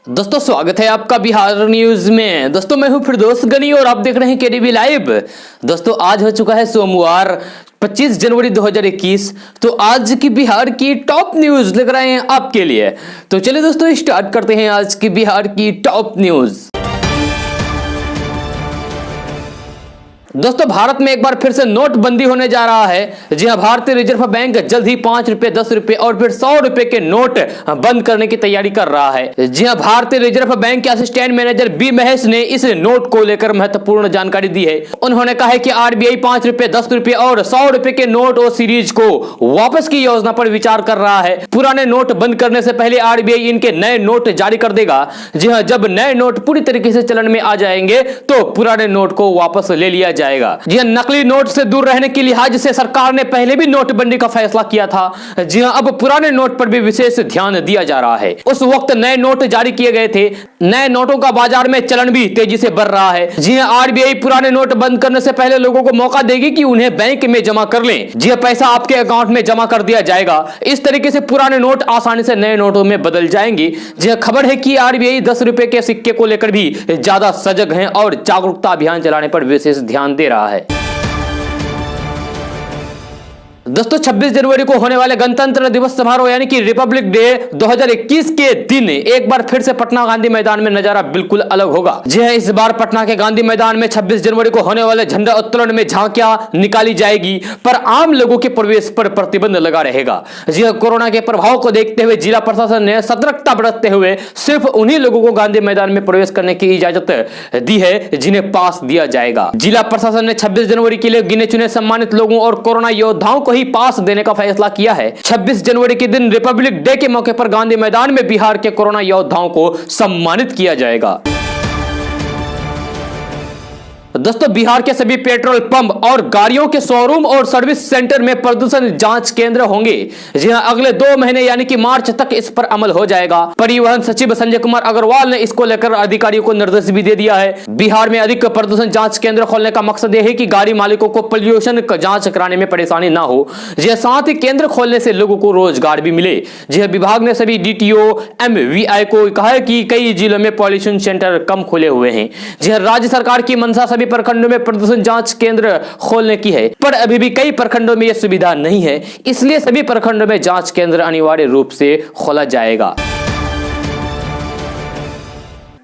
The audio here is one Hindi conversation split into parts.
दोस्तों स्वागत है आपका बिहार न्यूज में। दोस्तों मैं हूं फिरदौस गनी और आप देख रहे हैं केडीबी लाइव। दोस्तों आज हो चुका है सोमवार 25 जनवरी 2021। तो आज की बिहार की टॉप न्यूज लेकर आए हैं आपके लिए। तो चलिए दोस्तों स्टार्ट करते हैं आज की बिहार की टॉप न्यूज। दोस्तों भारत में एक बार फिर से नोटबंदी होने जा रहा है। जी हां, भारतीय रिजर्व बैंक जल्द ही 5 रुपए, 10 रुपए और फिर 100 रुपए के नोट बंद करने की तैयारी कर रहा है। जी हां, भारतीय रिजर्व बैंक के असिस्टेंट मैनेजर बी महेश ने इस नोट को लेकर महत्वपूर्ण जानकारी दी है। उन्होंने कहा है कि आरबीआई 5 रुपए, 10 रुपए और 100 रुपए के नोट और सीरीज को वापस की योजना पर विचार कर रहा है। पुराने नोट बंद करने से पहले आरबीआई इनके नए नोट जारी कर देगा। जी हां, जब नए नोट पूरी तरीके से चलन में आ जाएंगे तो पुराने नोट को वापस ले लिया जाएगा। जी हां, नकली नोट से दूर रहने के लिहाज से सरकार ने पहले भी नोटबंदी का फैसला किया था। जी हां, अब पुराने नोट पर भी विशेष ध्यान दिया जा रहा है। उस वक्त नए नोट जारी किए गए थे। नए नोटों का बाजार में चलन भी तेजी से बढ़ रहा है। जी हां, आरबीआई पुराने नोट बंद करने से पहले लोगों को मौका देगी कि उन्हें बैंक में जमा कर लें। जी हां, पैसा आपके अकाउंट में जमा कर दिया जाएगा। इस तरीके से पुराने नोट आसानी से नए नोटों में बदल जाएंगे। जी हां, खबर है कि आरबीआई 10 रुपए के सिक्के को लेकर भी ज्यादा सजग है और जागरूकता अभियान चलाने पर विशेष ध्यान दे रहा है। दोस्तों 26 जनवरी को होने वाले गणतंत्र दिवस समारोह यानी कि रिपब्लिक डे 2021 के दिन एक बार फिर से पटना गांधी मैदान में नजारा बिल्कुल अलग होगा। जी हां, इस बार पटना के गांधी मैदान में 26 जनवरी को होने वाले झंडा उत्तोलन में झांकियां निकाली जाएगी, पर आम लोगों के प्रवेश पर प्रतिबंध लगा रहेगा। जी हां, कोरोना के प्रभाव को देखते हुए जिला प्रशासन ने सतर्कता बरतते हुए सिर्फ उन्हीं लोगों को गांधी मैदान में प्रवेश करने की इजाजत दी है जिन्हें पास दिया जाएगा। जिला प्रशासन ने 26 जनवरी के लिए गिने चुने सम्मानित लोगों और कोरोना योद्धाओं को ही पास देने का फैसला किया है। 26 जनवरी के दिन रिपब्लिक डे के मौके पर गांधी मैदान में बिहार के कोरोना योद्धाओं को सम्मानित किया जाएगा। दोस्तों बिहार के सभी पेट्रोल पंप और गाड़ियों के शोरूम और सर्विस सेंटर में प्रदूषण जांच केंद्र होंगे। जी हां, अगले 2 महीने यानी कि मार्च तक इस पर अमल हो जाएगा। परिवहन सचिव संजय कुमार अग्रवाल ने इसको लेकर अधिकारियों को निर्देश भी दे दिया है। बिहार में अधिक प्रदूषण जांच केंद्र खोलने का मकसद यह है कि गाड़ी मालिकों को पोल्यूशन जांच कराने में परेशानी ना हो। जी हां, साथ ही केंद्र खोलने से लोगों को रोजगार भी मिले। जी हां, विभाग ने सभी डीटीओ एमवीआई को कहा है कि कई जिलों में पॉल्यूशन सेंटर कम खुले हुए हैं। जी हां, राज्य सरकार की मंशा सभी प्रखंडों में प्रदूषण जांच केंद्र खोलने की है, पर अभी भी कई प्रखंडों में यह सुविधा नहीं है। इसलिए सभी प्रखंडों में जांच केंद्र अनिवार्य रूप से खोला जाएगा।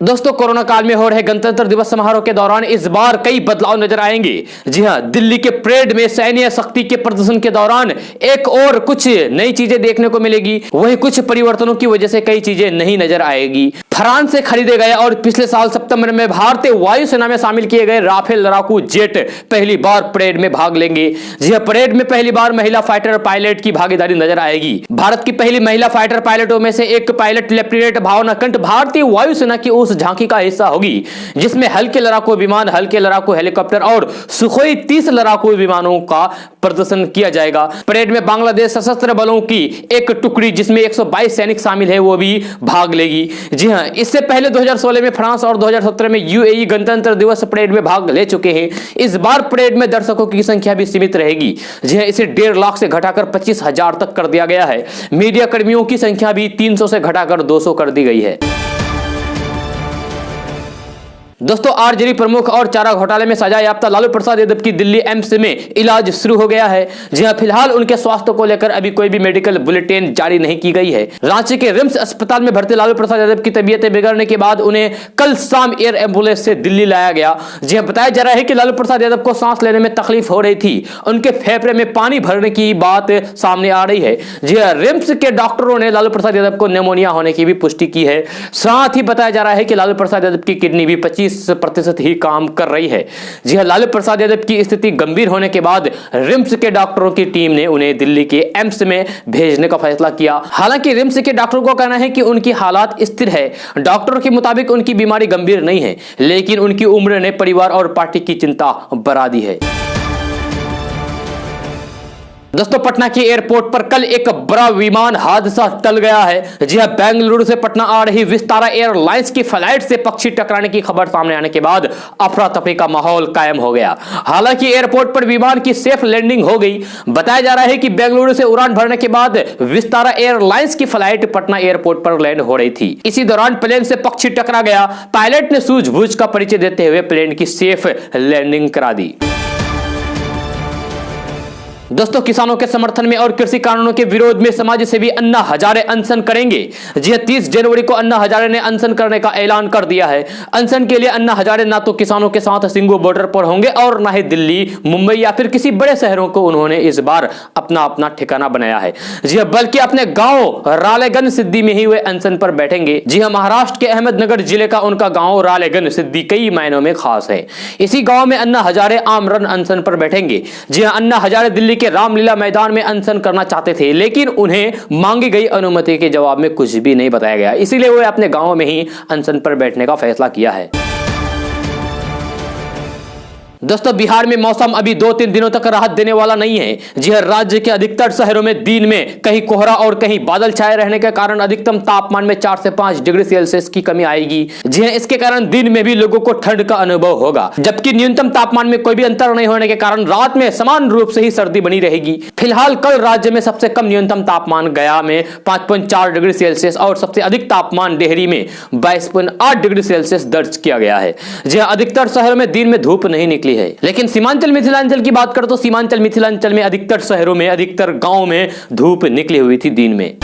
दोस्तों कोरोना काल में हो रहे गणतंत्र दिवस समारोह के दौरान इस बार कई बदलाव नजर आएंगे। जी हां, दिल्ली के परेड में सैन्य शक्ति के प्रदर्शन के दौरान एक और कुछ नई चीजें देखने को मिलेगी। वही कुछ परिवर्तनों की वजह से कई चीजें नहीं नजर आएगी। फ्रांस से खरीदे गए और पिछले साल सितंबर में भारतीय वायुसेना में शामिल किए गए राफेल लड़ाकू जेट पहली बार परेड में भाग लेंगे। जी हां, परेड में पहली बार महिला फाइटर पायलट की भागीदारी नजर आएगी। भारत की पहली महिला फाइटर पायलटों में से एक पायलट लेफ्टिनेंट भावना कंठ भारतीय वायुसेना की उस झांकी का हिस्सा होगी जिसमें हल्के लड़ाकू विमान, हल्के लड़ाकू हेलीकॉप्टर और सुखोई 30 लड़ाकू विमानों का प्रदर्शन किया जाएगा। परेड में बांग्लादेश सशस्त्र बलों की एक टुकड़ी जिसमें 122 सैनिक शामिल है वो भी भाग लेगी। जी हां, इससे पहले 2016 में फ्रांस और 2017 में यूएई गणतंत्र दिवस परेड में भाग ले चुके हैं। इस बार परेड में दर्शकों की संख्या भी सीमित रहेगी। जी हां, इसे 1.5 लाख से घटाकर 25,000 तक कर दिया गया है। मीडिया कर्मियों की संख्या भी 300 से घटाकर 200 कर दी गई है। दोस्तों आरजेडी प्रमुख और चारा घोटाले में सजा याफ्ता लालू प्रसाद यादव की दिल्ली एम्स में इलाज शुरू हो गया है। जी हां, फिलहाल उनके स्वास्थ्य को लेकर अभी कोई भी मेडिकल बुलेटिन जारी नहीं की गई है। रांची के रिम्स अस्पताल में भर्ती लालू प्रसाद यादव की तबीयत बिगड़ने के बाद उन्हें कल शाम एयर एम्बुलेंस से दिल्ली लाया गया। जी हां, बताया जा रहा है कि लालू प्रसाद यादव को सांस लेने में तकलीफ हो रही थी। उनके फेफड़े में पानी भरने की बात सामने आ रही है। जी हां, रिम्स के डॉक्टरों ने लालू प्रसाद यादव को निमोनिया होने की भी पुष्टि की है। साथ ही बताया जा रहा है कि लालू प्रसाद यादव की किडनी भी 25% ही काम कर रही है। जी हां, लालू प्रसाद यादव की स्थिति गंभीर होने के बाद रिम्स के डॉक्टरों की टीम ने उन्हें दिल्ली के एम्स में भेजने का फैसला किया। हालांकि रिम्स के डॉक्टरों का कहना है कि उनकी हालात स्थिर है। डॉक्टरों के मुताबिक उनकी बीमारी गंभीर नहीं है, लेकिन उनकी उम्र ने परिवार और पार्टी की चिंता बढ़ा दी है। दोस्तों पटना के एयरपोर्ट पर कल एक बड़ा विमान हादसा टल गया है। जी हां, बेंगलुरु से पटना आ रही विस्तारा एयरलाइंस की फ्लाइट से पक्षी टकराने की खबर सामने आने के बाद अफरा तफरी का माहौल कायम हो गया। हालांकि एयरपोर्ट पर विमान की सेफ लैंडिंग हो गई। बताया जा रहा है कि बेंगलुरु से उड़ान भरने के बाद विस्तारा एयरलाइंस की फ्लाइट पटना एयरपोर्ट पर लैंड हो रही थी। इसी दौरान प्लेन से पक्षी टकरा गया। पायलट ने सूझबूझ का परिचय देते हुए प्लेन की सेफ लैंडिंग करा दी। दोस्तों किसानों के समर्थन में और कृषि कानूनों के विरोध में समाज सेवी अन्ना हजारे अनशन करेंगे। जी 30 जनवरी को अन्ना हजारे ने अनशन करने का ऐलान कर दिया है। अनशन के लिए अन्ना हजारे ना तो किसानों के साथ सिंगू बॉर्डर पर होंगे और ना ही दिल्ली, मुंबई या फिर किसी बड़े शहरों को उन्होंने इस बार अपना ठिकाना बनाया है। जी हाँ, बल्कि अपने गांव रालेगंज सिद्धि में ही वे अनशन पर बैठेंगे। जी हाँ, महाराष्ट्र के अहमदनगर जिले का उनका गांव रालेगंज सिद्धि कई मायनों में खास है। इसी गांव में अन्ना हजारे आमरण अनशन पर बैठेंगे। जी हाँ, अन्ना हजारे दिल्ली के रामलीला मैदान में अनशन करना चाहते थे, लेकिन उन्हें मांगी गई अनुमति के जवाब में कुछ भी नहीं बताया गया। इसीलिए वे अपने गांव में ही अनशन पर बैठने का फैसला किया है। दोस्तों बिहार में मौसम अभी 2-3 दिनों तक राहत देने वाला नहीं है। जी हां, राज्य के अधिकतर शहरों में दिन में कहीं कोहरा और कहीं बादल छाए रहने के कारण अधिकतम तापमान में 4 से 5 डिग्री सेल्सियस की कमी आएगी। जी हां, इसके कारण दिन में भी लोगों को ठंड का अनुभव होगा, जबकि न्यूनतम तापमान में कोई भी अंतर नहीं होने के कारण रात में समान रूप से ही सर्दी बनी रहेगी। फिलहाल कल राज्य में सबसे कम न्यूनतम तापमान गया में 5.4 डिग्री सेल्सियस और सबसे अधिक तापमान डेहरी में 22.8 डिग्री सेल्सियस दर्ज किया गया है। जी हां, अधिकतर शहरों में दिन में धूप नहीं निकली है, लेकिन सीमांचल मिथिलांचल की बात करें तो सीमांचल मिथिलांचल में अधिकतर शहरों में, अधिकतर गांव में धूप निकली हुई थी दिन में।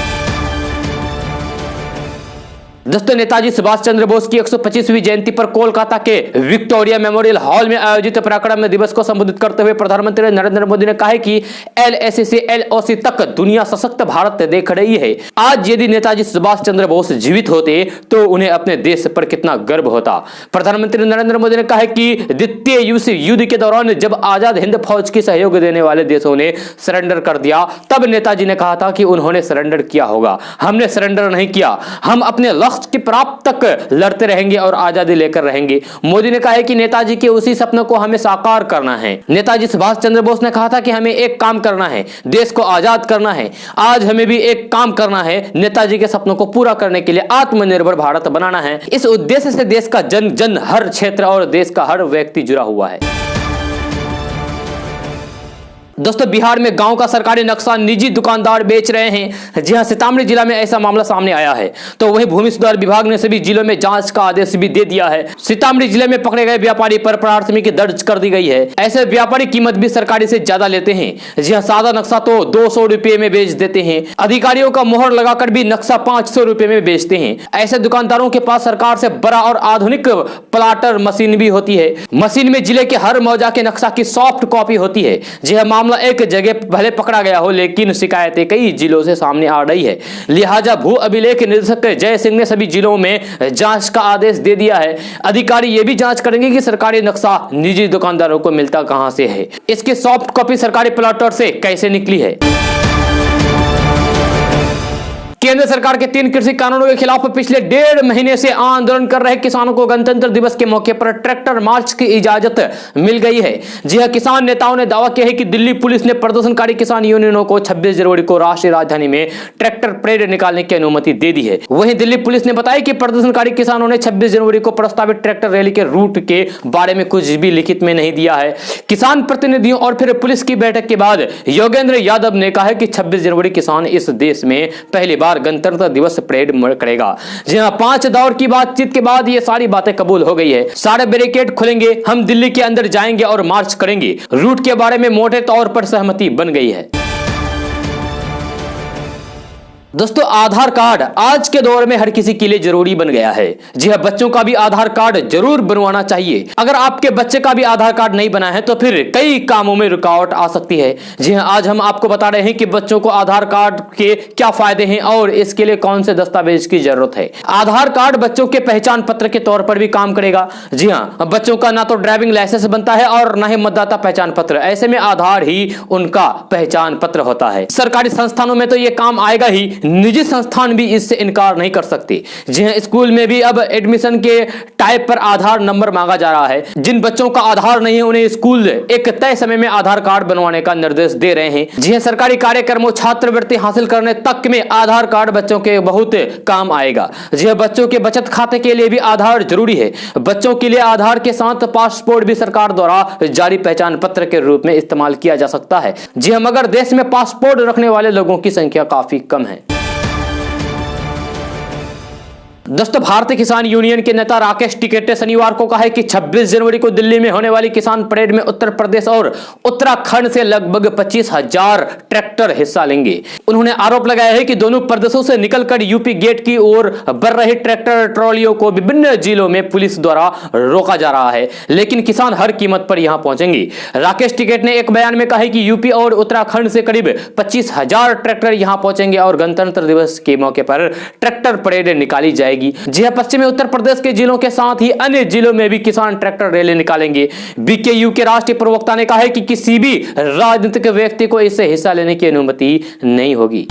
दोस्तों नेताजी सुभाष चंद्र बोस की 125वीं जयंती पर कोलकाता के विक्टोरिया मेमोरियल हॉल में आयोजित पराक्रम दिवस को संबोधित करते हुए प्रधानमंत्री नरेंद्र मोदी ने कहा कि LAC से LOC तक दुनिया सशक्त भारत देख रही है। आज यदि नेताजी सुभाष चंद्र बोस जीवित होते तो उन्हें अपने देश पर कितना गर्व होता। प्रधानमंत्री नरेंद्र मोदी ने कहा कि द्वितीय विश्व युद्ध के दौरान जब आजाद हिंद फौज की सहयोग देने वाले देशों ने सरेंडर कर दिया, तब नेताजी ने कहा था कि उन्होंने सरेंडर किया होगा। हमने सरेंडर नहीं किया, हम अपने लक्ष्य की प्राप्त तक लड़ते रहेंगे और आजादी लेकर रहेंगे। मोदी ने कहा है कि नेताजी के उसी सपनों को हमें साकार करना है। नेताजी सुभाष चंद्र बोस ने कहा था कि हमें एक काम करना है, देश को आजाद करना है। आज हमें भी एक काम करना है, नेताजी के सपनों को पूरा करने के लिए आत्मनिर्भर भारत बनाना है। इस उद्देश्य से देश का जन जन, हर क्षेत्र और देश का हर व्यक्ति जुड़ा हुआ है। दोस्तों बिहार में गांव का सरकारी नक्शा निजी दुकानदार बेच रहे हैं। जी हां, सीतामढ़ी जिला में ऐसा मामला सामने आया है। तो वहीं भूमि सुधार विभाग ने सभी जिलों में जांच का आदेश भी दे दिया है। सीतामढ़ी जिले में पकड़े गए व्यापारी पर प्राथमिकी दर्ज कर दी गई है। ऐसे व्यापारी कीमत भी सरकारी से ज्यादा लेते हैं। जी हां, सादा नक्शा तो 200 रुपये में बेच देते हैं। अधिकारियों का मोहर लगाकर भी नक्शा 500 रुपये में बेचते हैं। ऐसे दुकानदारों के पास सरकार से बड़ा और आधुनिक प्लाटर मशीन भी होती है। मशीन में जिले के हर मौजा के नक्शा की सॉफ्ट कॉपी होती है। जी हां, मामला एक जगह भले पकड़ा गया हो, लेकिन शिकायतें कई जिलों से सामने आ रही है। लिहाजा भू अभिलेख निदेशक जय सिंह ने सभी जिलों में जांच का आदेश दे दिया है। अधिकारी ये भी जांच करेंगे कि सरकारी नक्शा निजी दुकानदारों को मिलता कहां से है, इसकी सॉफ्ट कॉपी सरकारी प्लाटर से कैसे निकली है। केंद्र सरकार के 3 कृषि कानूनों के खिलाफ पिछले 1.5 महीने से आंदोलन कर रहे किसानों को गणतंत्र दिवस के मौके पर ट्रैक्टर मार्च की इजाजत मिल गई है। जी हां, किसान नेताओं ने दावा किया है कि दिल्ली पुलिस ने प्रदर्शनकारी किसान यूनियनों को 26 जनवरी को राष्ट्रीय राजधानी में ट्रैक्टर परेड निकालने की अनुमति दे दी है। वहीं दिल्ली पुलिस ने बताया कि प्रदर्शनकारी किसानों ने 26 जनवरी को प्रस्तावित ट्रैक्टर रैली के रूट के बारे में कुछ भी लिखित में नहीं दिया है। किसान प्रतिनिधियों और फिर पुलिस की बैठक के बाद योगेंद्र यादव ने कहा कि 26 जनवरी किसान इस देश में पहली बार गणतंत्र दिवस परेड करेगा। जी हां, 5 दौर की बातचीत के बाद ये सारी बातें कबूल हो गई है। सारे बैरिकेड खुलेंगे, हम दिल्ली के अंदर जाएंगे और मार्च करेंगे। रूट के बारे में मोटे तौर पर सहमति बन गई है। दोस्तों आधार कार्ड आज के दौर में हर किसी के लिए जरूरी बन गया है। जी हां, बच्चों का भी आधार कार्ड जरूर बनवाना चाहिए। अगर आपके बच्चे का भी आधार कार्ड नहीं बना है तो फिर कई कामों में रुकावट आ सकती है। जी हां, आज हम आपको बता रहे हैं कि बच्चों को आधार कार्ड के क्या फायदे हैं और इसके लिए कौन से दस्तावेज की जरूरत है। आधार कार्ड बच्चों के पहचान पत्र के तौर पर भी काम करेगा। जी हां, बच्चों का ना तो ड्राइविंग लाइसेंस बनता है और ना ही मतदाता पहचान पत्र, ऐसे में आधार ही उनका पहचान पत्र होता है। सरकारी संस्थानों में तो ये काम आएगा ही, निजी संस्थान भी इससे इनकार नहीं कर सकते। जी हां, स्कूल में भी अब एडमिशन के टाइप पर आधार नंबर मांगा जा रहा है। जिन बच्चों का आधार नहीं है उन्हें स्कूल एक तय समय में आधार कार्ड बनवाने का निर्देश दे रहे हैं। जी हां, सरकारी कार्यक्रमों छात्रवृत्ति हासिल करने तक में आधार कार्ड बच्चों के बहुत काम आएगा। जी हां, बच्चों के बचत खाते के लिए भी आधार जरूरी है। बच्चों के लिए आधार के साथ पासपोर्ट भी सरकार द्वारा जारी पहचान पत्र के रूप में इस्तेमाल किया जा सकता है। जी हां, मगर देश में पासपोर्ट रखने वाले लोगों की संख्या काफी कम है। दोस्तों, भारतीय किसान यूनियन के नेता राकेश टिकैत ने शनिवार को कहा है कि 26 जनवरी को दिल्ली में होने वाली किसान परेड में उत्तर प्रदेश और उत्तराखंड से लगभग 25,000 ट्रैक्टर हिस्सा लेंगे। उन्होंने आरोप लगाया है कि दोनों प्रदेशों से निकलकर यूपी गेट की ओर बढ़ रहे ट्रैक्टर ट्रॉलियों को विभिन्न जिलों में पुलिस द्वारा रोका जा रहा है, लेकिन किसान हर कीमत पर यहां पहुंचेंगे। राकेश टिकैत ने एक बयान में कहा है कि यूपी और उत्तराखंड से करीब 25,000 ट्रैक्टर यहां पहुंचेंगे और गणतंत्र दिवस के मौके पर ट्रैक्टर परेड निकाली जाएगी। जी हां, पश्चिमी उत्तर प्रदेश के जिलों के साथ ही अन्य जिलों में भी किसान ट्रैक्टर रैली निकालेंगे। बीकेयू के राष्ट्रीय प्रवक्ता ने कहा है कि किसी भी राजनीतिक व्यक्ति को इससे हिस्सा लेने की अनुमति नहीं होगी।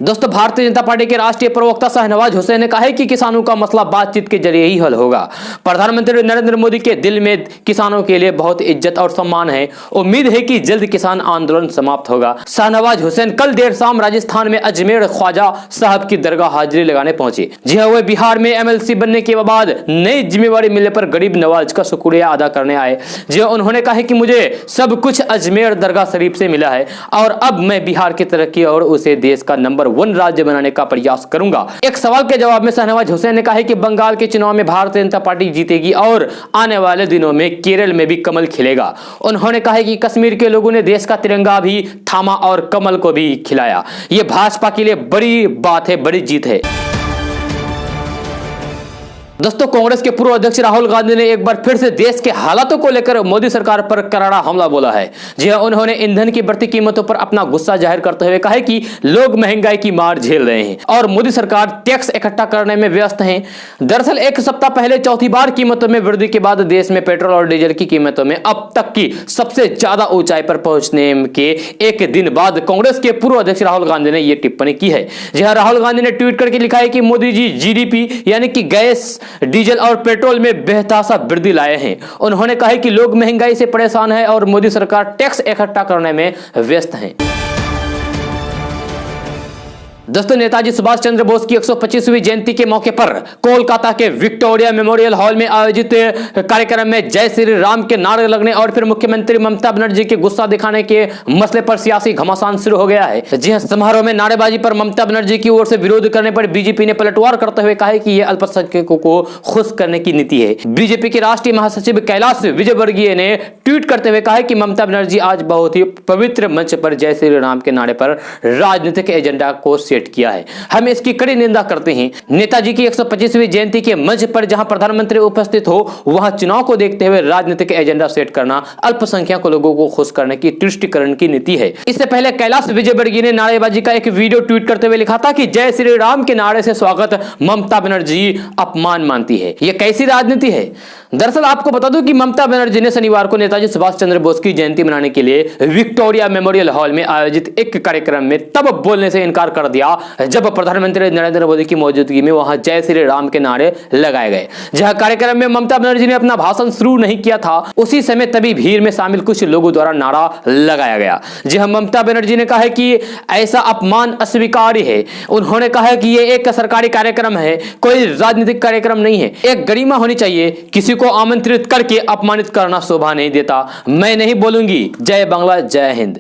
दोस्तों, भारतीय जनता पार्टी के राष्ट्रीय प्रवक्ता शाहनवाज हुसैन ने कहा है कि किसानों का मसला बातचीत के जरिए ही हल होगा। प्रधानमंत्री नरेंद्र मोदी के दिल में किसानों के लिए बहुत इज्जत और सम्मान है। उम्मीद है कि जल्द किसान आंदोलन समाप्त होगा। शाहनवाज हुसैन कल देर शाम राजस्थान में अजमेर ख्वाजा साहब की दरगाह हाजिरी लगाने पहुंचे। जी हां, वे बिहार में एमएलसी बनने के बाद नई जिम्मेवारी मिलने पर गरीब नवाज का शुक्रिया अदा करने आए। जी हां, उन्होंने कहा कि मुझे सब कुछ अजमेर दरगाह शरीफ से मिला है और अब मैं बिहार की तरक्की और उसे देश का नंबर 1 राज्य बनाने का प्रयास करूंगा। एक सवाल के जवाब में शाहनवाज हुसैन ने कहा है कि बंगाल के चुनाव में भारतीय जनता पार्टी जीतेगी और आने वाले दिनों में केरल में भी कमल खिलेगा। उन्होंने कहा है कि कश्मीर के लोगों ने देश का तिरंगा भी थामा और कमल को भी खिलाया। यह भाजपा के लिए बड़ी बात है, बड़ी जीत है। दोस्तों, कांग्रेस के पूर्व अध्यक्ष राहुल गांधी ने एक बार फिर से देश के हालातों को लेकर मोदी सरकार पर करारा हमला बोला है। जी हां, उन्होंने ईंधन की बढ़ती कीमतों पर अपना गुस्सा जाहिर करते हुए कहा है कि लोग महंगाई की मार झेल रहे हैं और मोदी सरकार टैक्स इकट्ठा करने में व्यस्त है। दरअसल एक सप्ताह पहले चौथी बार कीमतों में वृद्धि के बाद देश में पेट्रोल और डीजल की कीमतों में अब तक की सबसे ज्यादा ऊंचाई पर पहुंचने के एक दिन बाद कांग्रेस के पूर्व अध्यक्ष राहुल गांधी ने यह टिप्पणी की है। जी हां, राहुल गांधी ने ट्वीट करके लिखा है कि मोदी जी जीडीपी यानी कि गैस, डीजल और पेट्रोल में बेतहाशा वृद्धि लाए हैं। उन्होंने कहा कि लोग महंगाई से परेशान हैं और मोदी सरकार टैक्स इकट्ठा करने में व्यस्त है। दोस्तों, नेताजी सुभाष चंद्र बोस की 125वीं जयंती के मौके पर कोलकाता के विक्टोरिया मेमोरियल हॉल में आयोजित कार्यक्रम में जय श्री राम के नारे लगने और फिर मुख्यमंत्री ममता बनर्जी के गुस्सा दिखाने के मसले पर सियासी घमासान शुरू हो गया है। जी हां, समारोह में नारेबाजी पर ममता बनर्जी की ओर से विरोध करने पर बीजेपी ने पलटवार करते हुए कहा कि यह अल्पसंख्यकों को खुश करने की नीति है। बीजेपी के राष्ट्रीय महासचिव कैलाश विजयवर्गीय ने ट्वीट करते हुए कहा कि ममता बनर्जी आज बहुत ही पवित्र मंच पर जय श्री राम के नारे पर राजनीतिक एजेंडा को किया है। हम इसकी कड़ी निंदा करते हैं। नेताजी की 125वीं जयंती के मंच पर जहां प्रधानमंत्री उपस्थित हो वहां चुनाव को देखते हुए राजनीतिक एजेंडा सेट करना अल्पसंख्यक लोगों को खुश करने की तुष्टिकरण की नीति है। इससे पहले कैलाश विजयवर्गीय ने नारेबाजी का एक वीडियो ट्वीट करते हुए लिखा था कि जय श्री राम के नारे से स्वागत ममता बनर्जी अपमान मानती है। यह कैसी राजनीति है? दरअसल आपको बता दूं कि ममता बनर्जी ने शनिवार को नेताजी सुभाष चंद्र बोस की जयंती मनाने के लिए विक्टोरिया मेमोरियल हॉल में आयोजित एक कार्यक्रम में तब बोलने से इनकार कर दिया जब प्रधानमंत्री नरेंद्र मोदी की मौजूदगी में वहां जय श्री राम के नारे लगाए गए। जहां कार्यक्रम में ममता बनर्जी ने अपना भाषण शुरू नहीं किया था, उसी समय तभी भीड़ में शामिल कुछ लोगों द्वारा नारा लगाया गया। जी हां, ममता बनर्जी ने कहा कि ऐसा अपमान अस्वीकार्य है। उन्होंने कहा कि यह एक सरकारी कार्यक्रम है, कोई राजनीतिक कार्यक्रम नहीं है। एक गरिमा होनी चाहिए, किसी को आमंत्रित करके अपमानित करना शोभा नहीं देता। मैं नहीं बोलूंगी जय बांग्ला जय हिंद।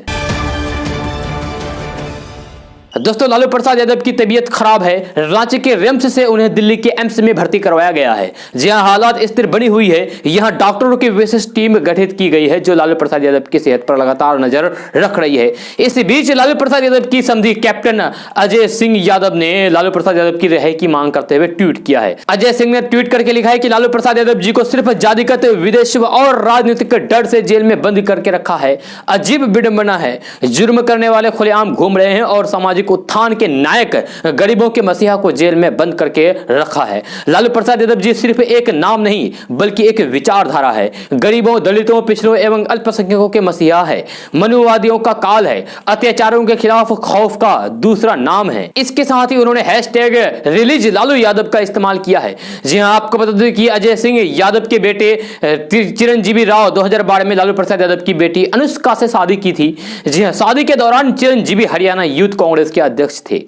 दोस्तों, लालू प्रसाद यादव की तबीयत खराब है। रांची के रिम्स से उन्हें दिल्ली के एम्स में भर्ती करवाया गया है। जहां हालात स्थिर बनी हुई है, यहां डॉक्टरों की विशेष टीम गठित की गई है जो लालू प्रसाद यादव की सेहत पर लगातार नजर रख रही है। इस बीच लालू प्रसाद यादव की समधी कैप्टन अजय सिंह यादव ने लालू प्रसाद यादव की रिहाई की मांग करते हुए ट्वीट किया है। अजय सिंह ने ट्वीट करके लिखा है कि लालू प्रसाद यादव जी को सिर्फ जातिगत विदेश और राजनीतिक डर से जेल में बंद करके रखा है। अजीब विडंबना है, जुर्म करने वाले खुलेआम घूम रहे हैं और सामाजिक सामाजिक उत्थान के नायक, गरीबों के मसीहा को जेल में बंद करके रखा है। लालू प्रसाद यादव जी सिर्फ एक नाम नहीं बल्कि एक विचारधारा है। गरीबों, दलितों, पिछड़ों एवं अल्पसंख्यकों के मसीहा है। मनुवादियों का काल है। अत्याचारों के खिलाफ खौफ का दूसरा नाम है। इसके साथ ही उन्होंने हैशटैग रिलीज लालू यादव का इस्तेमाल किया है। जी हां, आपको बता दें कि अजय सिंह यादव के बेटे चिरंजीवी राव 2012 में लालू प्रसाद यादव की बेटी अनुष्का से शादी की थी। जी हां, शादी के दौरान चिरंजीवी हरियाणा यूथ कांग्रेस के अध्यक्ष थे।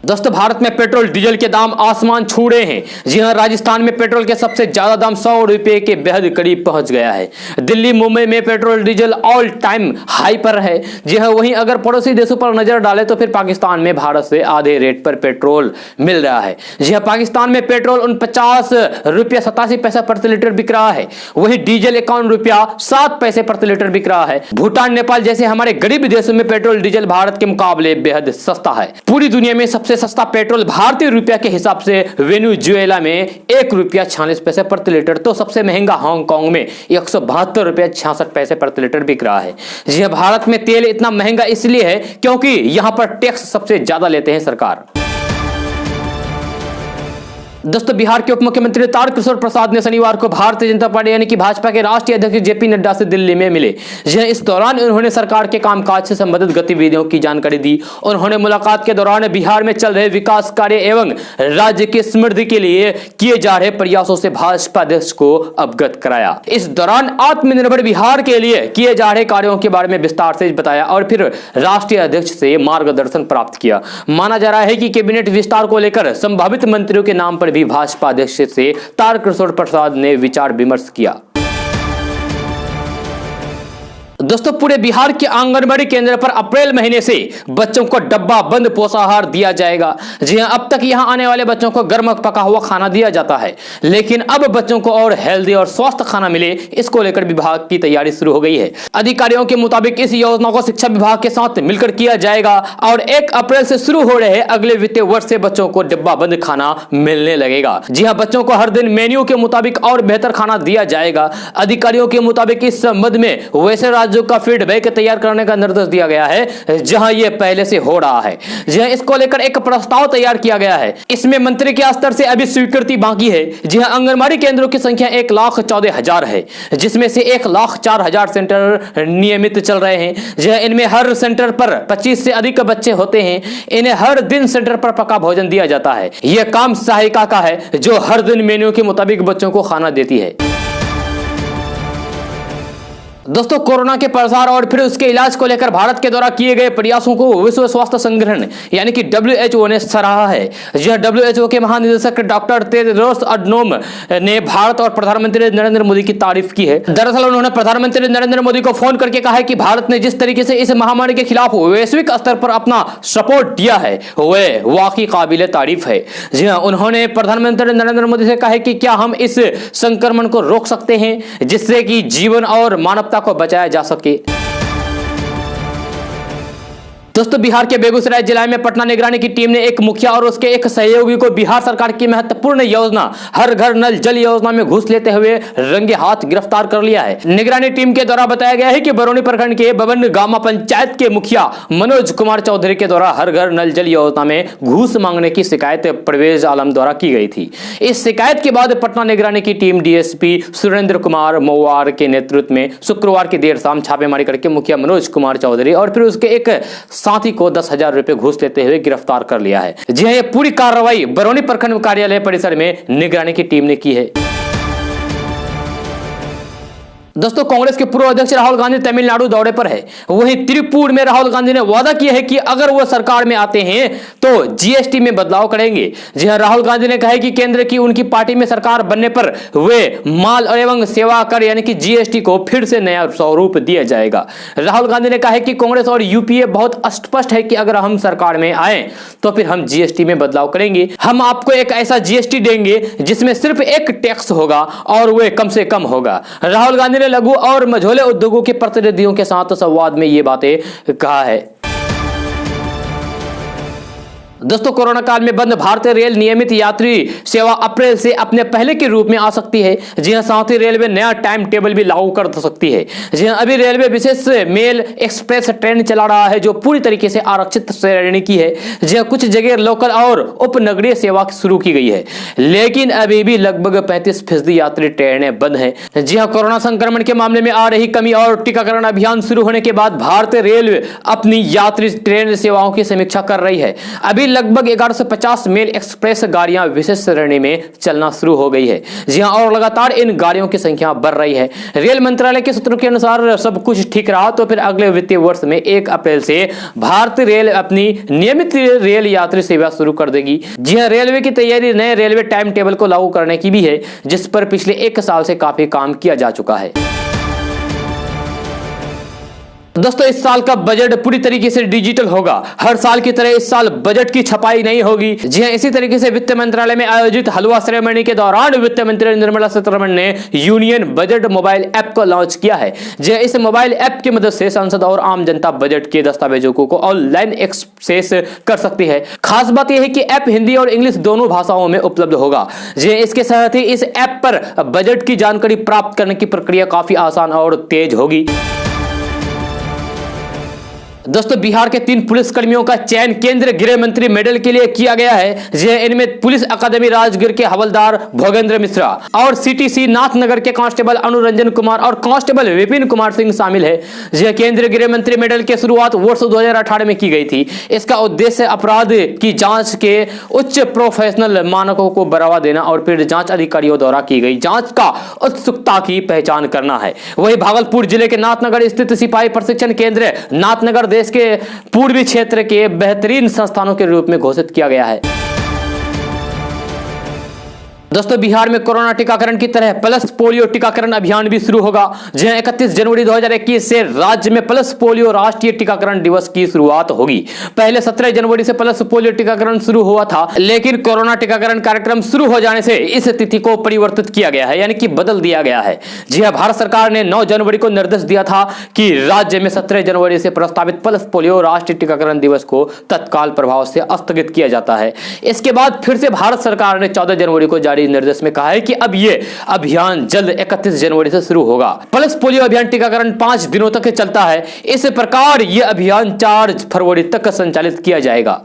दोस्तों, भारत में पेट्रोल डीजल के दाम आसमान छू रहे हैं। जी हां, राजस्थान में पेट्रोल के सबसे ज्यादा दाम 100 रुपए के बेहद करीब पहुंच गया है। दिल्ली, मुंबई में petrol diesel all time high पर है। जी हां, वहीं अगर पड़ोसी देशों पर नजर डालें तो फिर पाकिस्तान में भारत से आधे रेट पर पेट्रोल मिल रहा है। जी हां, पाकिस्तान में पेट्रोल 49 रुपया 87 पैसा प्रति लीटर बिक रहा है। वहीं डीजल 51 रुपया 7 पैसे प्रति लीटर बिक रहा है। भूटान, नेपाल जैसे हमारे गरीब देशों में पेट्रोल डीजल भारत के मुकाबले बेहद सस्ता है। पूरी दुनिया में सबसे सस्ता पेट्रोल भारतीय रुपया के हिसाब से वेनेजुएला में 1 रुपया 46 पैसे प्रति लीटर, तो सबसे महंगा हांगकांग में 172 रुपया 66 पैसे प्रति लीटर बिक रहा है। जी, भारत में तेल इतना महंगा इसलिए है क्योंकि यहां पर टैक्स सबसे ज्यादा लेते हैं सरकार। दोस्तों, बिहार के उप मुख्यमंत्री तारकिशोर प्रसाद ने शनिवार को भारतीय जनता पार्टी यानी कि भाजपा के राष्ट्रीय अध्यक्ष जेपी नड्डा से दिल्ली में मिले। इस दौरान उन्होंने सरकार के कामकाज से संबंधित गतिविधियों की जानकारी दी। उन्होंने मुलाकात के दौरान बिहार में चल रहे विकास कार्य एवं राज्य की समृद्धि के लिए किए जा रहे प्रयासों से भाजपा अध्यक्ष को अवगत कराया। इस दौरान आत्मनिर्भर बिहार के लिए किए जा रहे कार्यों के बारे में विस्तार से बताया और फिर राष्ट्रीय अध्यक्ष से मार्गदर्शन प्राप्त किया। माना जा रहा है कि कैबिनेट विस्तार को लेकर संभावित मंत्रियों के नाम पर भी भाजपा अध्यक्ष से तारकिशोर प्रसाद ने विचार विमर्श किया। दोस्तों, पूरे बिहार के आंगनबाड़ी केंद्र पर अप्रैल महीने से बच्चों को डब्बा बंद पोषाहार दिया जाएगा। जी हां, अब तक यहां आने वाले बच्चों को गर्म पका हुआ खाना दिया जाता है, लेकिन अब बच्चों को और हेल्दी और स्वस्थ खाना मिले, इसको लेकर विभाग की तैयारी शुरू हो गई है। अधिकारियों के मुताबिक इस योजना को शिक्षा विभाग के साथ मिलकर किया जाएगा और 1 अप्रैल से शुरू हो रहे अगले वित्तीय वर्ष से बच्चों को डब्बा बंद खाना मिलने लगेगा। जी हां, बच्चों को हर दिन मेन्यू के मुताबिक और बेहतर खाना दिया जाएगा। अधिकारियों के मुताबिक इस संबंध में वैसे राज्यों का फीडबैक तैयार करने का निर्देश दिया गया है जहां यह पहले से हो रहा है। जहां इसको लेकर एक प्रस्ताव तैयार किया गया है। इसमें मंत्री के स्तर से अभी स्वीकृति बाकी है। जहां आंगनबाड़ी केंद्रों की संख्या 1,14,000 है, जिसमें से 1,04,000 सेंटर नियमित चल रहे हैं। जहां इनमें हर सेंटर पर 25 से अधिक बच्चे होते हैं। इन्हें हर दिन सेंटर पर पका भोजन दिया जाता है। यह काम सहायिका का है जो हर दिन मेन्यू के मुताबिक बच्चों को खाना देती है। दोस्तों, कोरोना के प्रसार और फिर उसके इलाज को लेकर भारत के द्वारा किए गए प्रयासों को विश्व स्वास्थ्य संगठन यानी कि WHO ने सराहा है। यह WHO के महानिदेशक डॉक्टर टेड्रोस अधनोम ने भारत और प्रधानमंत्री नरेंद्र मोदी की तारीफ की है। दरअसल उन्होंने प्रधानमंत्री नरेंद्र मोदी को फोन करके कहा है कि भारत ने जिस तरीके से इस महामारी के खिलाफ वैश्विक स्तर पर अपना सपोर्ट दिया है वह वाकई काबिले तारीफ है। जी हाँ, उन्होंने प्रधानमंत्री नरेंद्र मोदी से कहा है कि क्या हम इस संक्रमण को रोक सकते हैं जिससे कि जीवन और मानवता को बचाया जा सके। दोस्तों, बिहार के बेगूसराय जिला में पटना निगरानी की टीम ने एक मुखिया और उसके एक सहयोगी को बिहार सरकार की महत्वपूर्ण योजना हर घर नल जल योजना में घूस लेते हुए रंगे हाथ गिरफ्तार कर लिया है। निगरानी टीम के द्वारा बताया गया है कि बरौनी प्रखंड के बबन गामा पंचायत के मुखिया मनोज कुमार चौधरी के द्वारा हर घर नल जल योजना में घूस मांगने की शिकायत परवेज आलम द्वारा की गई थी। इस शिकायत के बाद पटना निगरानी की टीम DSP सुरेंद्र कुमार मौवार के नेतृत्व में शुक्रवार की देर शाम छापेमारी करके मुखिया मनोज कुमार चौधरी और फिर उसके एक साथी को 10,000 रुपए घूस लेते हुए गिरफ्तार कर लिया है। जी हां, यह पूरी कार्रवाई बरौनी प्रखंड कार्यालय परिसर में निगरानी की टीम ने की है। दोस्तों, कांग्रेस के पूर्व अध्यक्ष राहुल गांधी तमिलनाडु दौरे पर है। वहीं तिरुपुर में राहुल गांधी ने वादा किया है कि अगर वो सरकार में आते हैं तो GST में बदलाव करेंगे। जी हां, राहुल गांधी ने कहा है कि केंद्र की उनकी पार्टी में सरकार बनने पर वे माल एवं सेवा कर यानी कि GST को फिर से नया स्वरूप दिया जाएगा। राहुल गांधी ने कहा है कि कांग्रेस और UPA बहुत स्पष्ट है कि अगर हम सरकार में आए तो फिर हम GST में बदलाव करेंगे। हम आपको एक ऐसा GST देंगे जिसमें सिर्फ एक टैक्स होगा और वह कम से कम होगा। राहुल गांधी ने लघु और मझोले उद्योगों के प्रतिनिधियों के साथ संवाद में ये बातें कहा है। दोस्तों, कोरोना काल में बंद भारतीय रेल नियमित यात्री सेवा अप्रैल से अपने पहले के रूप में आ सकती है। जी हां, साथ ही रेलवे नया टाइम टेबल भी लागू कर सकती है। जी हां, अभी रेलवे विशेष मेल एक्सप्रेस ट्रेन चला रहा है जो पूरी तरीके से आरक्षित श्रेणी की है। जी हां, कुछ जगह लोकल और उपनगरीय सेवा शुरू की गई है, लेकिन अभी भी लगभग 35% यात्री ट्रेनें बंद हैं। जी हां, कोरोना संक्रमण के मामले में आ रही कमी और टीकाकरण अभियान शुरू होने के बाद भारतीय रेलवे अपनी यात्री ट्रेन सेवाओं की समीक्षा कर रही है। अभी लगभग 1150 मेल एक्सप्रेस गाड़ियां विशेष श्रेणी में चलना शुरू हो गई है। जी हां, और लगातार इन गाड़ियों की संख्या बढ़ रही है। रेल मंत्रालय के सूत्रों के अनुसार सब कुछ ठीक रहा तो फिर अगले वित्तीय वर्ष में 1 अप्रैल से भारतीय रेल अपनी नियमित रेल यात्री सेवा शुरू कर देगी। जी हां, रेलवे की तैयारी नए रेलवे टाइम टेबल को लागू करने की भी है, जिस पर पिछले 1 साल से काफी काम किया जा चुका है। दोस्तों, इस साल का बजट पूरी तरीके से डिजिटल होगा। हर साल की तरह इस साल बजट की छपाई नहीं होगी। जी हां, इसी तरीके से वित्त मंत्रालय में आयोजित हलवा सेरेमनी के दौरान वित्त मंत्री निर्मला सीतारमण ने यूनियन बजट मोबाइल ऐप को लॉन्च किया है। जी हां, इस मोबाइल ऐप की मदद से सांसद और आम जनता बजट के दस्तावेजों को ऑनलाइन एक्सेस कर सकती है। खास बात यह है कि ऐप हिंदी और इंग्लिश दोनों भाषाओं में उपलब्ध होगा। जी हां, इसके साथ ही इस ऐप पर बजट की जानकारी प्राप्त करने की प्रक्रिया काफी आसान और तेज होगी। दोस्तों, बिहार के 3 पुलिसकर्मियों का चयन केंद्रीय गृह मंत्री मेडल के लिए किया गया है। इनमें पुलिस अकादमी राजगीर के हवलदार भोगेंद्र मिश्रा और सीटीसी नाथनगर के कांस्टेबल अनुरंजन कुमार और कांस्टेबल विपिन कुमार सिंह शामिल है। केंद्रीय गृह मंत्री मेडल की शुरुआत वर्ष 2018 में की गई थी। इसका उद्देश्य अपराध की जांच के उच्च प्रोफेशनल मानकों को बढ़ावा देना और फिर जांच अधिकारियों द्वारा की गई जांच का उत्सुकता की पहचान करना है। वही भागलपुर जिले के नाथनगर स्थित सिपाही प्रशिक्षण केंद्र नाथनगर देश के पूर्वी क्षेत्र के बेहतरीन संस्थानों के रूप में घोषित किया गया है। दोस्तों, बिहार में कोरोना टीकाकरण की तरह पल्स पोलियो टीकाकरण अभियान भी शुरू होगा। जहां 31 जनवरी 2021 से राज्य में पल्स पोलियो राष्ट्रीय टीकाकरण दिवस की शुरुआत होगी। पहले 17 जनवरी से पल्स पोलियो टीकाकरण शुरू हुआ था, लेकिन कोरोना टीकाकरण कार्यक्रम शुरू हो जाने से इस तिथि को परिवर्तित किया गया है, यानी कि बदल दिया गया है। जी हां, भारत सरकार ने 9 जनवरी को निर्देश दिया था कि राज्य में 17 जनवरी से प्रस्तावित पल्स पोलियो राष्ट्रीय टीकाकरण दिवस को तत्काल प्रभाव से स्थगित किया जाता है। इसके बाद फिर से भारत सरकार ने 14 जनवरी को जारी निर्देश में कहा है कि अब यह अभियान जल्द 31 जनवरी से शुरू होगा। पल्स पोलियो अभियान टीकाकरण 5 दिनों तक चलता है। इस प्रकार यह अभियान 4 फरवरी तक संचालित किया जाएगा।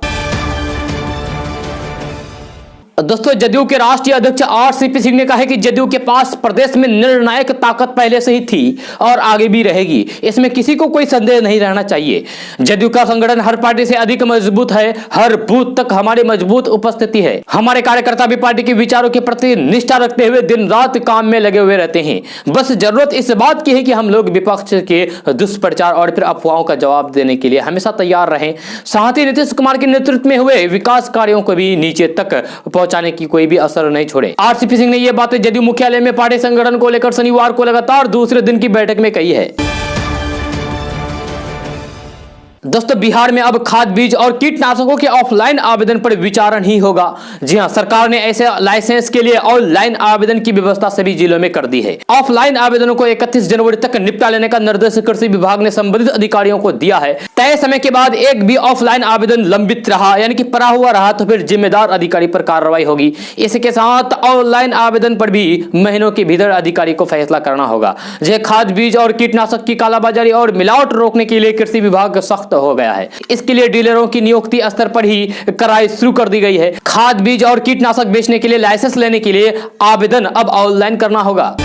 दोस्तों, जदयू के राष्ट्रीय अध्यक्ष आरसीपी सिंह ने कहा है कि जदयू के पास प्रदेश में निर्णायक ताकत पहले से ही थी और आगे भी रहेगी। इसमें किसी को कोई संदेह नहीं रहना चाहिए। जदयू का संगठन हर पार्टी से अधिक मजबूत है। हर बूथ तक हमारी मजबूत उपस्थिति है। हमारे कार्यकर्ता भी पार्टी के विचारों के प्रति निष्ठा रखते हुए दिन रात काम में लगे हुए रहते हैं। बस जरूरत इस बात की है कि हम लोग विपक्ष के दुष्प्रचार और फिर अफवाहों का जवाब देने के लिए हमेशा तैयार रहें। साथ ही नीतीश कुमार के नेतृत्व में हुए विकास कार्यों को भी नीचे तक पहुंचाने की कोई भी असर नहीं छोड़े। आरसीपी सिंह ने यह बातें जदयू मुख्यालय में पार्टी संगठन को लेकर शनिवार को लगातार दूसरे दिन की बैठक में कही है। दोस्तों, बिहार में अब खाद बीज और कीटनाशकों के ऑफलाइन आवेदन पर विचार ही होगा। जी हां, सरकार ने ऐसे लाइसेंस के लिए ऑनलाइन आवेदन की व्यवस्था सभी जिलों में कर दी है। ऑफलाइन आवेदनों को 31 जनवरी तक निपटा लेने का निर्देश कृषि विभाग ने संबंधित अधिकारियों को दिया है। तय समय के बाद एक भी ऑफलाइन आवेदन लंबित रहा, यानी कि पड़ा हुआ रहा, तो फिर जिम्मेदार अधिकारी पर कार्रवाई होगी। इसके साथ ऑनलाइन आवेदन पर भी महीनों के भीतर अधिकारी को फैसला करना होगा। खाद बीज और कीटनाशक की कालाबाजारी और मिलावट रोकने के लिए कृषि विभाग सख्त हो गया है। इसके लिए डीलरों की नियुक्ति स्तर पर ही कराई शुरू कर दी गई है। खाद बीज और कीटनाशक बेचने के लिए लाइसेंस लेने के लिए आवेदन अब ऑनलाइन करना होगा।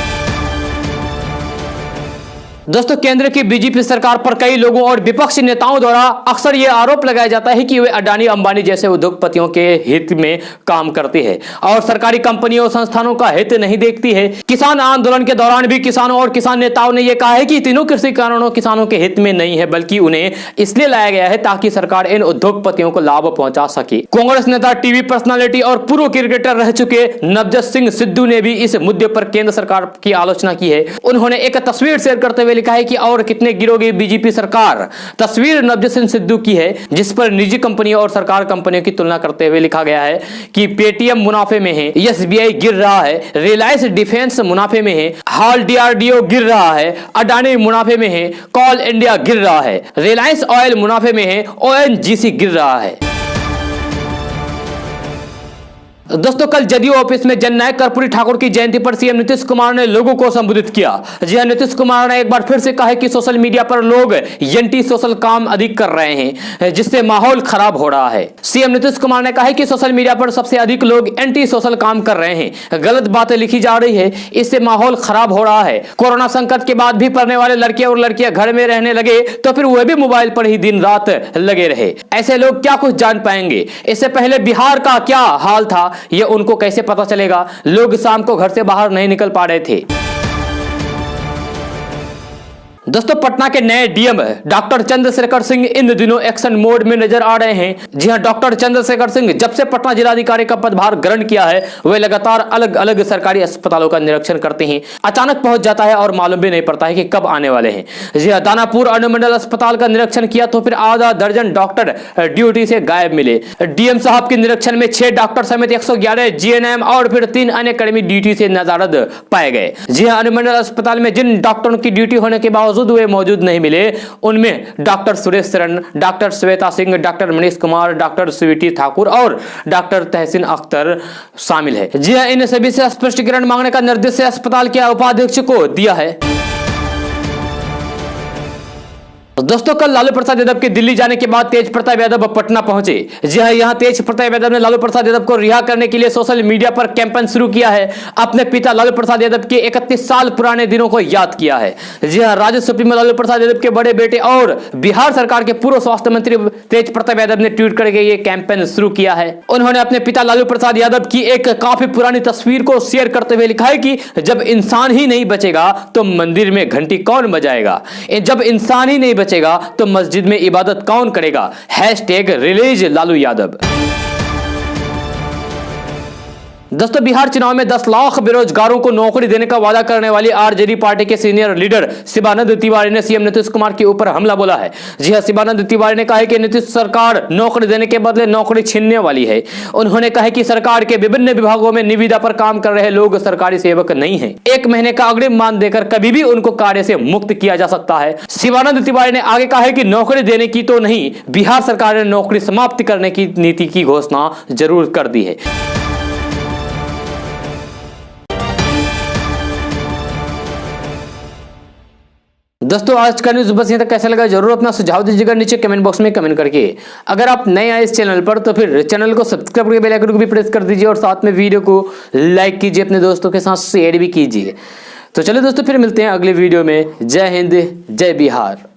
दोस्तों, केंद्र की बीजेपी सरकार पर कई लोगों और विपक्षी नेताओं द्वारा अक्सर यह आरोप लगाया जाता है कि वे अडानी अंबानी जैसे उद्योगपतियों के हित में काम करती है और सरकारी कंपनियों और संस्थानों का हित नहीं देखती है। किसान आंदोलन के दौरान भी किसानों और किसान नेताओं ने यह कहा है कि तीनों कृषि कानूनों किसानों के हित में नहीं है, बल्कि उन्हें इसलिए लाया गया है ताकि सरकार इन उद्योगपतियों को लाभ पहुंचा सके। कांग्रेस नेता, टीवी पर्सनालिटी और पूर्व क्रिकेटर रह चुके नवजोत सिंह सिद्धू ने भी इस मुद्दे पर केंद्र सरकार की आलोचना की है। उन्होंने एक तस्वीर शेयर करते हुए लिखा है कि और कितने गिरोगी बीजेपी सरकार। तस्वीर नवजोत सिंह सिद्धू की है, जिस पर निजी कंपनियों और सरकार कंपनियों की तुलना करते हुए लिखा गया है कि पेटीएम मुनाफे में है, एसबीआई गिर रहा है, रिलायंस डिफेंस मुनाफे में है, हाल डीआरडीओ गिर रहा है, अडानी मुनाफे में है, कोल इंडिया गिर रहा है, रिलायंस ऑयल मुनाफे में है, ओएनजीसी गिर रहा है। दोस्तों कल जदयू ऑफिस में जननायक कर्पूरी ठाकुर की जयंती पर सीएम नीतीश कुमार ने लोगों को संबोधित किया। जी हां, नीतीश कुमार ने एक बार फिर से कहा है कि सोशल मीडिया पर लोग एंटी सोशल काम अधिक कर रहे हैं, जिससे माहौल खराब हो रहा है। सीएम नीतीश कुमार ने कहा है कि सोशल मीडिया पर सबसे अधिक लोग एंटी सोशल काम कर रहे हैं, गलत बातें लिखी जा रही है, इससे माहौल खराब हो रहा है। कोरोना संकट के बाद भी पढ़ने वाले लड़के और लड़कियां घर में रहने लगे तो फिर वह भी मोबाइल पर ही दिन रात लगे रहे। ऐसे लोग क्या कुछ जान पाएंगे? इससे पहले बिहार का क्या हाल था ये उनको कैसे पता चलेगा? लोग शाम को घर से बाहर नहीं निकल पा रहे थे। दोस्तों पटना के नए डीएम डॉक्टर चंद्रशेखर सिंह इन दिनों एक्शन मोड में नजर आ रहे हैं। जी हां, डॉक्टर चंद्रशेखर सिंह जब से पटना जिलाधिकारी का पदभार ग्रहण किया है वे लगातार अलग अलग सरकारी अस्पतालों का निरीक्षण करते हैं। अचानक पहुंच जाता है और मालूम भी नहीं पड़ता है कि कब आने वाले हैं। जी हां, दानापुर अनुमंडल अस्पताल का निरीक्षण किया तो फिर आधा दर्जन डॉक्टर ड्यूटी से गायब मिले। डीएम साहब के निरीक्षण में 6 डॉक्टर समेत 111 जीएनएम और फिर 3 अन्य कर्मी ड्यूटी से नजारत पाए गए। जी हां, अनुमंडल अस्पताल में जिन डॉक्टरों की ड्यूटी होने के बावजूद वे मौजूद नहीं मिले उनमें doctor Suresh Sharan, doctor Shweta Singh, doctor Manish Kumar, doctor Sweety Thakur और डॉक्टर तहसीन अख्तर शामिल है। जी हां, इन सभी से स्पष्टीकरण मांगने का निर्देश अस्पताल के उपाध्यक्ष को दिया है। दोस्तों कल लालू प्रसाद यादव के दिल्ली जाने के बाद तेज प्रताप यादव पटना पहुंचे। जी हां, यहां तेज प्रताप यादव ने लालू प्रसाद यादव को रिहा करने के लिए सोशल मीडिया पर कैंपेन शुरू किया है। अपने पिता लालू प्रसाद यादव के 31 साल पुराने दिनों को याद किया है। जी हां, राजद सुप्रीमो लालू प्रसाद यादव के बड़े बेटे और बिहार सरकार के पूर्व स्वास्थ्य मंत्री तेज प्रताप यादव ने ट्वीट करके ये कैंपेन शुरू किया है। उन्होंने अपने पिता लालू प्रसाद यादव की एक काफी पुरानी तस्वीर को शेयर करते हुए लिखा है कि जब इंसान ही नहीं बचेगा तो मंदिर में घंटी कौन बजाएगा, जब इंसान ही नहीं बचेगा तो मस्जिद में इबादत कौन करेगा। #रिलीज लालू यादव। दोस्तों बिहार चुनाव में 10 लाख बेरोजगारों को नौकरी देने का वादा करने वाली आरजेडी पार्टी के सीनियर लीडर शिवानंद तिवारी ने सीएम नीतीश कुमार के ऊपर हमला बोला है। जी हां, शिवानंद तिवारी ने कहा है कि नीतीश सरकार नौकरी देने के बदले नौकरी छीनने वाली है। उन्होंने कहा है कि सरकार के विभिन्न विभागों में निविदा पर काम कर रहे लोग सरकारी सेवक नहीं है। 1 महीने का अग्रिम मान देकर कभी भी उनको कार्य से मुक्त किया जा सकता है। शिवानंद तिवारी ने आगे कहा है कि नौकरी देने की तो नहीं, बिहार सरकार ने नौकरी समाप्त करने की नीति की घोषणा जरूर कर दी है। दोस्तों आज का न्यूज़ बस यहाँ तक। कैसा लगा जरूर अपना सुझाव दीजिएगा नीचे कमेंट बॉक्स में कमेंट करके। अगर आप नए आए इस चैनल पर तो फिर चैनल को सब्सक्राइब करके बेल आइकन को भी प्रेस कर दीजिए और साथ में वीडियो को लाइक कीजिए, अपने दोस्तों के साथ शेयर भी कीजिए। तो चलिए दोस्तों फिर मिलते हैं अगले वीडियो में। जय हिंद, जय बिहार।